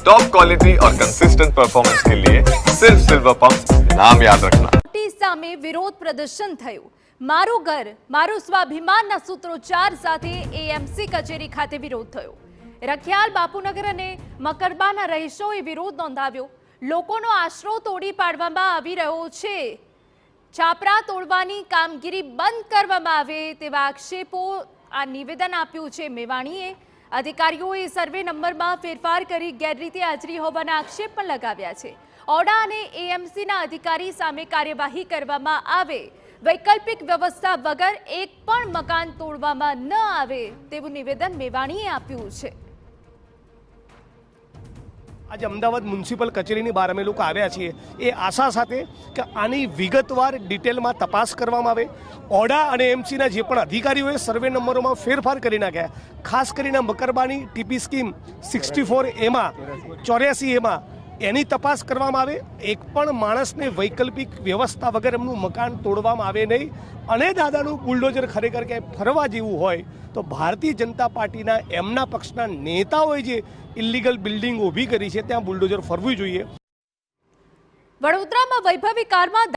Top quality और consistent performance के लिए सिर्फ सिल्वर पंप नाम याद रखना। સામે વિરોધ પ્રદર્શન થયું। મારું ઘર મારું સ્વાભિમાનના સૂત્રોચ્ચાર સાથે એએમસી કચેરી ખાતે વિરોધ થયો। રખિયાલ બાપુનગર અને મકરબાના રહીશોએ વિરોધ નોંધાવ્યો। લોકોનો આશરો તોડી પાડવામાં આવી રહ્યો છે। છાપરા તોડવાની કામગીરી બંધ કરવામાં આવે તેવા આક્ષેપો આ નિવેદન આપ્યું છે મેવાણીએ। અધિકારીઓએ સર્વે નંબરમાં ફેરફાર કરી ગેરરીતિ હાજરી હોવાના આક્ષેપ પણ લગાવ્યા છે। ઓડા અને એએમસીના अधिकारी सामे कार्यवाही करवामां आवे, वैकल्पिक व्यवस्था वगर एक पण मकान तोड़वामां न आवे तेवुं निवेदन मेवाणीए आप्युं छे। आज अमदावाद म्युनिसिपल कचेरीनी बहार अमे लोको आव्या छीए ए आशा साथे के आनी विगतवार डिटेलमां तपास करवामां आवे। ओडा अने एमसीना जे पण अधिकारीओए सर्वे नंबरोमां फेरफार करी नाख्या। खास करीने मकरबानी टीपी स्कीम 64 एमां 84 एमां एनी तपास करवामां आवे। एक पण माणसने वैकल्पिक व्यवस्था वगर एमनुं मकान तोड़वामां आवे नहीं। अने दादानुं बुलडोजर खरेखर क्यांय फरवा जेवुं होय तो भारतीय जनता पार्टीना एमना पक्षना नेताओए जे इलीगल बिल्डिंग ऊभी करी छे त्यां बुलडोजर फरવું જોઈએ। વડોદરામાં વૈભવી કારમાં